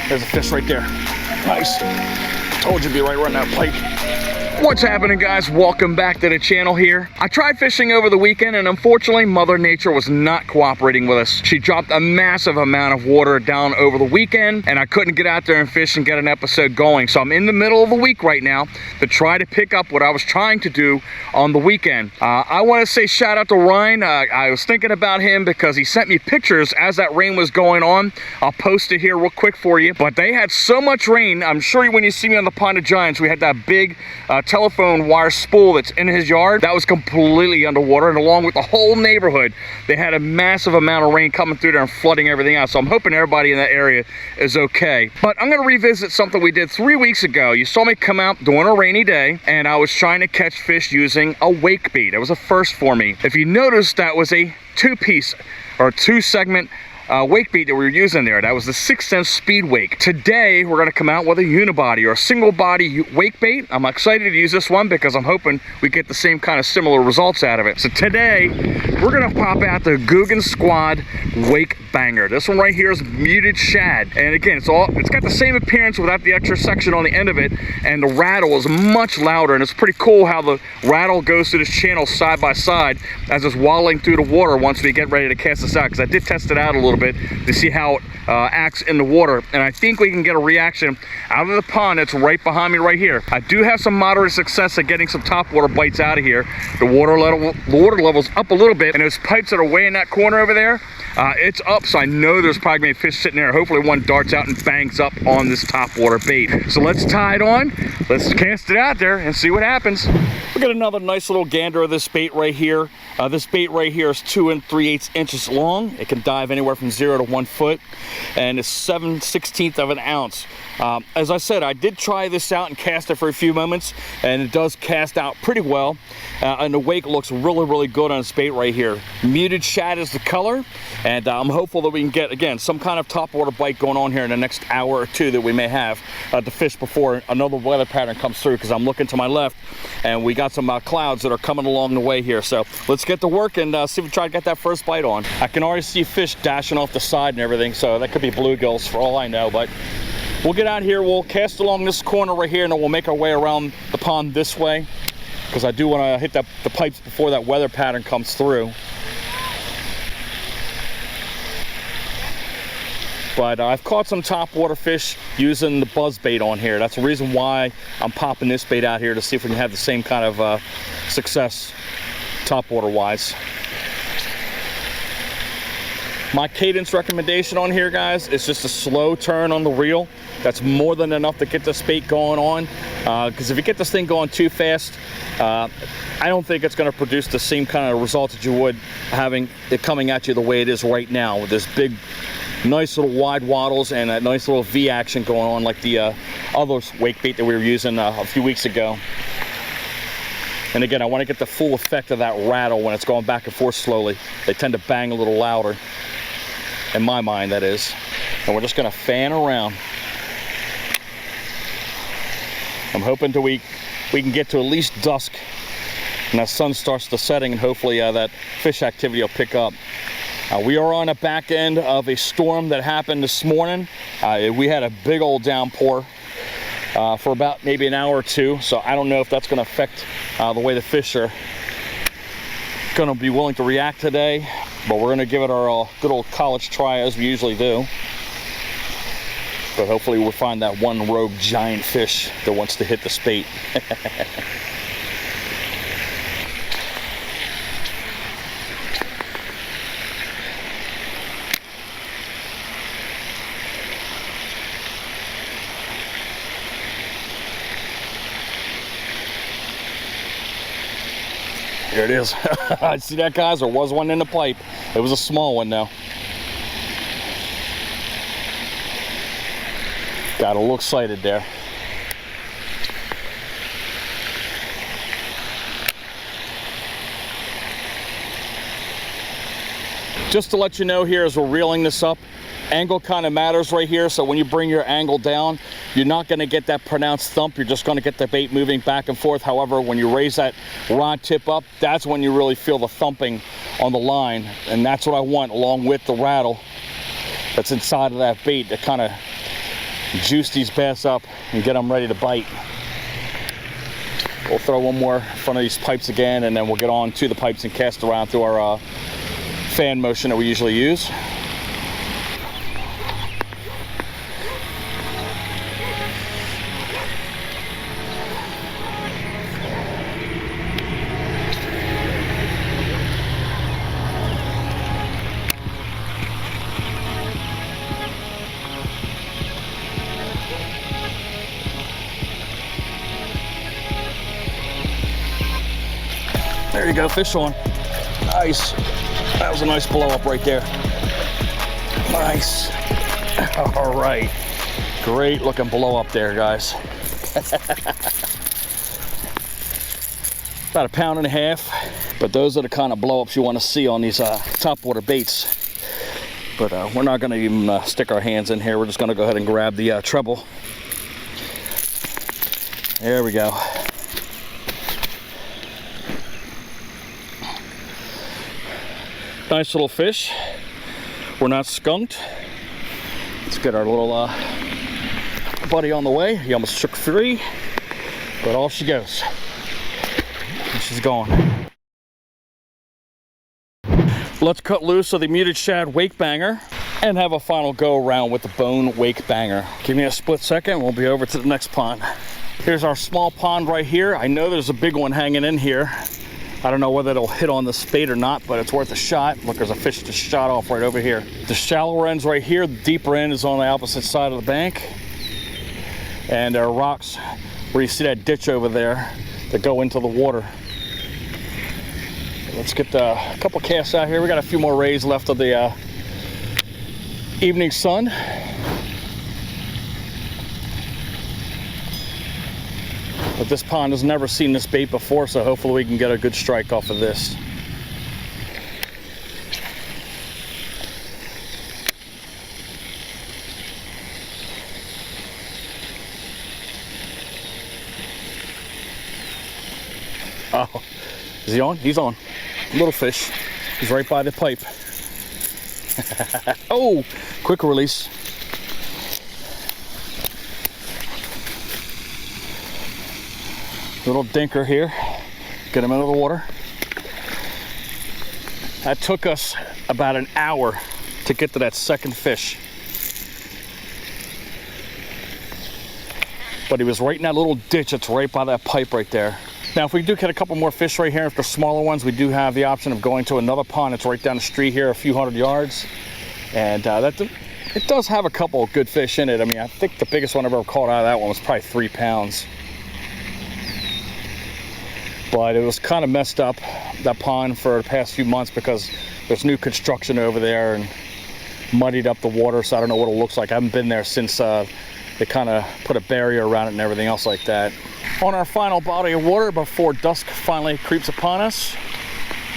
There's a fish right there. Nice. Told you to be right around that pike. What's happening, guys? Welcome back to the channel here. I tried fishing over the weekend, and unfortunately Mother Nature was not cooperating with us. She dropped a massive amount of water down over the weekend, and I couldn't get out there and fish and get an episode going. So I'm in the middle of the week right now to try to pick up what I was trying to do on the weekend. I want to say shout out to Ryan. I was thinking about him because he sent me pictures as that rain was going on. I'll post it here real quick for you. But they had so much rain. I'm sure when you see me on the Pond of Giants, we had that big telephone wire spool that's in his yard that was completely underwater, and along with the whole neighborhood, they had a massive amount of rain coming through there and flooding everything out. So I'm hoping everybody in that area is okay. But I'm going to revisit something we did 3 weeks ago. You saw me come out during a rainy day, and I was trying to catch fish using a wake bait. It was a first for me. If you noticed, that was a two-piece or two-segment wake bait that we were using there. That was the 6th Sense Speed Wake. Today we're going to come out with a unibody or a single body wake bait. I'm excited to use this one because I'm hoping we get the same kind of similar results out of it. So today we're going to pop out the Googan Squad Wake Banger. This one right here is muted shad, and again it's got the same appearance without the extra section on the end of it, and the rattle is much louder, and it's pretty cool how the rattle goes through this channel side by side as it's waddling through the water once we get ready to cast this out, because I did test it out a little bit to see how it acts in the water, and I think we can get a reaction out of the pond that's right behind me right here. I do have some moderate success at getting some topwater bites out of here. The water level's up a little bit, and those pipes that are way in that corner over there, it's up, so I know there's probably gonna be a fish sitting there. Hopefully one darts out and bangs up on this topwater bait. So let's tie it on, let's cast it out there and see what happens. We got another nice little gander of this bait right here. This bait right here is 2 3/8 inches long. It can dive anywhere from 0 to 1 foot, and it's 7/16 of an ounce. As I said, I did try this out and cast it for a few moments, and it does cast out pretty well. And the wake looks really good on this bait right here. Muted shad is the color, and I'm hopeful that we can get, again, some kind of topwater bite going on here in the next hour or two that we may have to fish before another weather pattern comes through, because I'm looking to my left and we got some clouds that are coming along the way here. So let's get to work and see if we try to get that first bite on. I can already see fish dashing off the side and everything, so that could be bluegills for all I know, but we'll get out here, we'll cast along this corner right here, and then we'll make our way around the pond this way, because I do want to hit the pipes before that weather pattern comes through. But I've caught some topwater fish using the buzz bait on here. That's the reason why I'm popping this bait out here, to see if we can have the same kind of success topwater wise. My cadence recommendation on here, guys, is just a slow turn on the reel. That's more than enough to get this bait going on, because if you get this thing going too fast, I don't think it's going to produce the same kind of results that you would having it coming at you the way it is right now, with this big, nice little wide waddles and that nice little V action going on like the other wake bait that we were using a few weeks ago. And again, I want to get the full effect of that rattle when it's going back and forth slowly. They tend to bang a little louder, in my mind, that is. And we're just going to fan around. I'm hoping till we can get to at least dusk and that sun starts to setting, and hopefully that fish activity will pick up. We are on the back end of a storm that happened this morning. We had a big old downpour for about maybe an hour or two, so I don't know if that's going to affect the way the fish are going to be willing to react today, but we're going to give it our good old college try as we usually do. But hopefully we'll find that one rogue giant fish that wants to hit the spate. Here it is. See that, guys? There was one in the pipe. It was a small one though. Got a little excited there. Just to let you know here as we're reeling this up, angle kind of matters right here. So when you bring your angle down, you're not going to get that pronounced thump. You're just going to get the bait moving back and forth. However, when you raise that rod tip up, that's when you really feel the thumping on the line. And that's what I want, along with the rattle that's inside of that bait, to kind of juice these bass up and get them ready to bite. We'll throw one more in front of these pipes again, and then we'll get on to the pipes and cast around through our fan motion that we usually use. There you go, fish on. Nice. That was a nice blow up right there. Nice. All right. Great looking blow up there, guys. About 1.5 pounds, but those are the kind of blow ups you want to see on these topwater baits. But we're not going to even stick our hands in here. We're just going to go ahead and grab the treble. There we go. Nice little fish. We're not skunked. Let's get our little buddy on the way. He almost shook free, but off she goes. And she's gone. Let's cut loose of the muted shad wake banger and have a final go around with the bone wake banger. Give me a split second, we'll be over to the next pond. Here's our small pond right here. I know there's a big one hanging in here. I don't know whether it'll hit on the spade or not, but it's worth a shot. Look, there's a fish just shot off right over here. The shallower end's right here. The deeper end is on the opposite side of the bank. And there are rocks where you see that ditch over there that go into the water. Let's get a couple casts out here. We got a few more rays left of the evening sun. But this pond has never seen this bait before, so hopefully we can get a good strike off of this. Oh, is he on? He's on. Little fish. He's right by the pipe. Oh, quick release. Little dinker here. Get him out of the water. That took us about an hour to get to that second fish. But he was right in that little ditch that's right by that pipe right there. Now, if we do get a couple more fish right here, if they're smaller ones, we do have the option of going to another pond that's right down the street here, a few hundred yards. And it does have a couple of good fish in it. I mean, I think the biggest one I've ever caught out of that one was probably 3 pounds. But it was kind of messed up, that pond, for the past few months because there's new construction over there and muddied up the water, so I don't know what it looks like. I haven't been there since they kind of put a barrier around it and everything else like that. On our final body of water before dusk finally creeps upon us,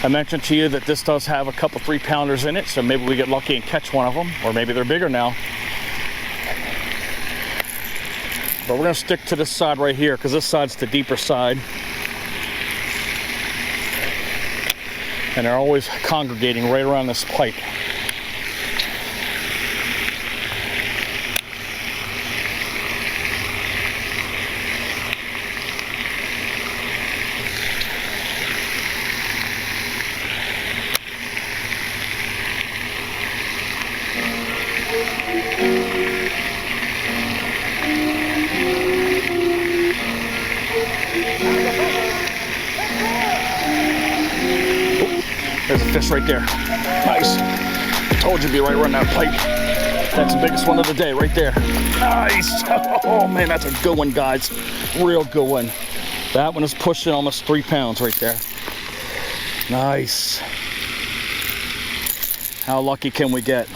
I mentioned to you that this does have a couple 3-pounders in it, so maybe we get lucky and catch one of them, or maybe they're bigger now. But we're gonna stick to this side right here because this side's the deeper side. And they're always congregating right around this pipe. There's a fish right there. Nice. Told you to be right around that pipe. That's the biggest one of the day right there. Nice. Oh man, that's a good one, guys. Real good one. That one is pushing almost 3 pounds right there. Nice. How lucky can we get?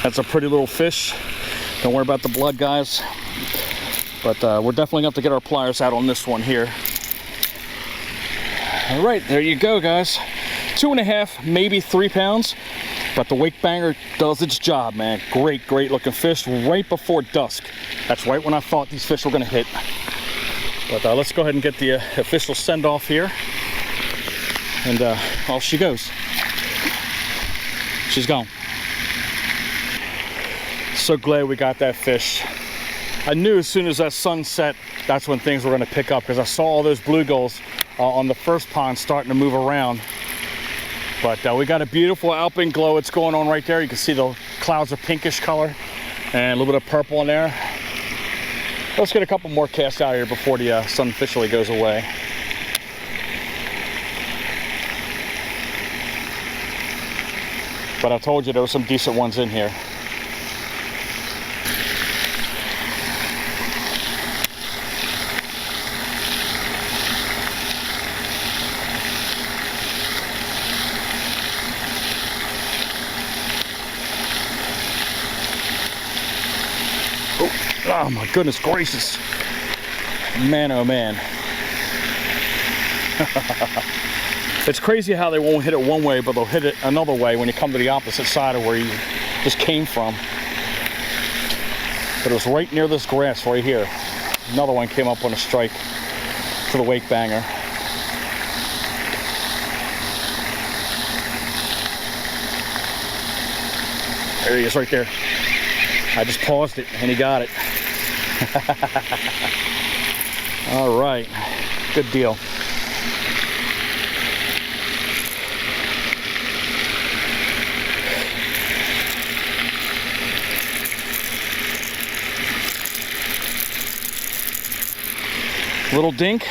That's a pretty little fish. Don't worry about the blood, guys. But we're definitely going to have to get our pliers out on this one here. All right, there you go, guys. 2.5, maybe 3 pounds, but the wake banger does its job, man. Great, great looking fish right before dusk. That's right when I thought these fish were gonna hit. But let's go ahead and get the official send off here. And off she goes. She's gone. so glad we got that fish. I knew as soon as that sun set, that's when things were going to pick up, because I saw all those bluegills on the first pond starting to move around. But we got a beautiful alpine glow. It's going on right there. You can see the clouds are pinkish color and a little bit of purple in there. Let's get a couple more casts out here before the sun officially goes away. But I told you there were some decent ones in here. Oh my goodness gracious. Man, oh man. It's crazy how they won't hit it one way, but they'll hit it another way when you come to the opposite side of where you just came from. But it was right near this grass right here. Another one came up on a strike for the Wake Banger. There he is right there. I just paused it and he got it. All right, good deal. Little dink,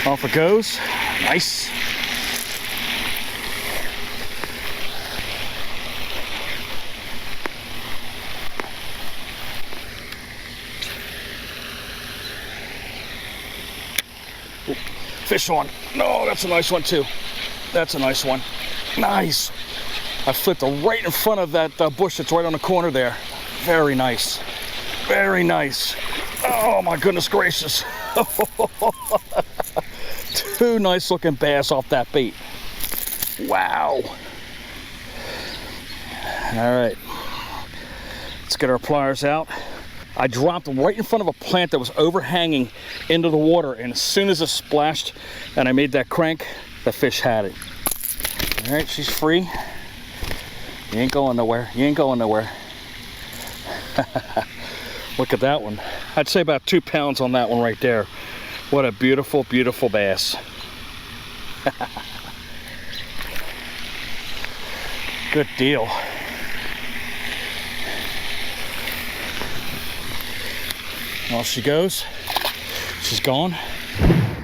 off it goes, nice. Ooh, fish on. No, that's a nice one too. That's a nice one. Nice. I flipped right in front of that bush that's right on the corner there. Very nice. Very nice. Oh my goodness gracious. Two nice looking bass off that bait. Wow. All right. Let's get our pliers out. I dropped them right in front of a plant that was overhanging into the water, and as soon as it splashed and I made that crank, the fish had it. All right, she's free. You ain't going nowhere. You ain't going nowhere. Look at that one. I'd say about 2 pounds on that one right there. What a beautiful, beautiful bass. Good deal. Off she goes. She's gone.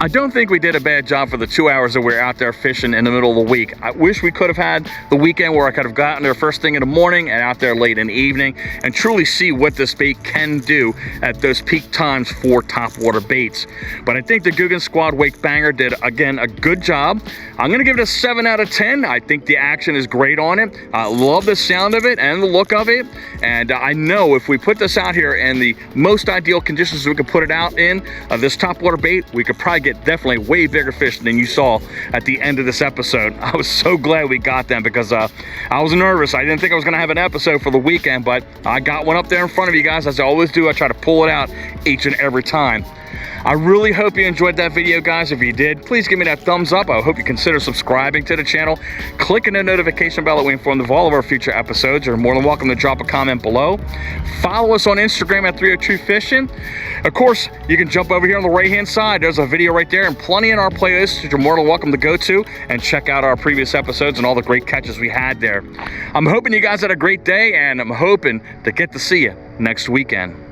I don't think we did a bad job for the 2 hours that we were out there fishing in the middle of the week. I wish we could have had the weekend where I could have gotten there first thing in the morning and out there late in the evening and truly see what this bait can do at those peak times for topwater baits. But I think the Googan Squad Wake Banger did, again, a good job. I'm going to give it a 7 out of 10. I think the action is great on it. I love the sound of it and the look of it. And I know if we put this out here in the most ideal conditions we could put it out in, this topwater bait, we could probably get definitely way bigger fish than you saw at the end of this episode. I was so glad we got them because I was nervous. I didn't think I was going to have an episode for the weekend, but I got one up there in front of you guys, as I always do. I try to pull it out each and every time. I really hope you enjoyed that video, guys. If you did, please give me that thumbs up. I hope you consider subscribing to the channel, clicking the notification bell that we informed of all of our future episodes. You're more than welcome to drop a comment below. Follow us on Instagram at 302 Fishing. Of course, you can jump over here on the right-hand side. There's a video right there and plenty in our playlist that you're more than welcome to go to and check out our previous episodes and all the great catches we had there. I'm hoping you guys had a great day, and I'm hoping to get to see you next weekend.